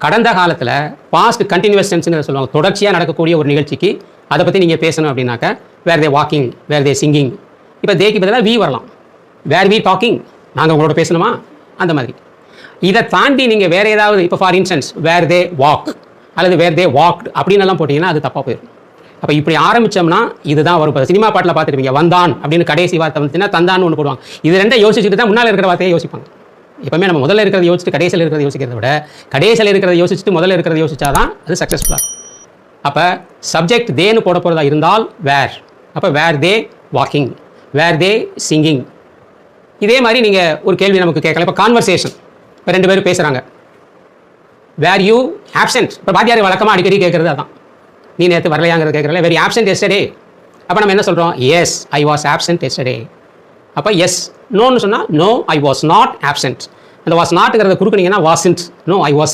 கடந்த காலத்தில் past continuous டென்ஸ்னு சொல்லுவாங்க, தொடர்ச்சியாக நடக்கக்கூடிய ஒரு நிகழ்ச்சிக்கு அதை பற்றி நீங்கள் பேசணும் அப்படின்னாக்க வேர் தே வாக்கிங், வேர் தே சிங்கிங். இப்போ தேக்கு பதிலாக வி வரலாம். வேர் வி டாக்கிங், நாங்கள் உங்களோட பேசணுமா, அந்த மாதிரி. இதை தாண்டி நீங்கள் வேறு ஏதாவது, இப்போ for instance where they walk அல்லது வேர் தே வாக்டு அப்படின்னு எல்லாம் போட்டிங்கன்னா அது தப்பாக போயிடும். அப்போ இப்படி ஆரம்பித்தோம்னா இதுதான் வரும். சினிமா பாட்டில் பார்த்துருப்பீங்க, வந்தான் அப்படின்னு கடைசி வார்த்தை வந்துச்சுன்னா தந்தான்னு ஒன்று போடுவாங்க. இது ரெண்டை யோசிச்சுட்டு தான் முன்னால் இருக்கிற வார்த்தையை யோசிப்பாங்க. எப்பவுமே நம்ம முதல்ல இருக்கிறத யோசிச்சுட்டு கடைசியில் இருக்கிறத யோசிக்கிறத விட கடைசியில் இருக்கிறத யோசிச்சுட்டு முதல்ல இருக்கிறத யோசிச்சாதான் அது சக்ஸஸ்ஃபுல்லாக. அப்போ சப்ஜெக்ட் தேன்னு போட போகிறதா இருந்தால் வேர், அப்போ வேர் தே வாக்கிங், வேர் தே சிங்கிங். இதே மாதிரி நீங்கள் ஒரு கேள்வி நமக்கு கேட்கலாம். இப்போ கான்வர்சேஷன், இப்போ 2 பேரும் பேசுகிறாங்க, வேர் யூ ஆப்சென்ட். இப்போ பாத்தியார் வழக்கமாக அடிக்கடி கேட்குறது அதான், நீ நேற்று வரலையாங்கிறது கேட்குறல. Were absent yesterday. அப்போ நம்ம என்ன சொல்கிறோம், yes I was absent yesterday. அப்போ எஸ். நோன்னு சொன்னால் no I was not absent. அந்த வாஸ் நாட்டுங்கிறத குறுக்குனீங்கன்னா வாசன்ட், நோ ஐ வாஸ்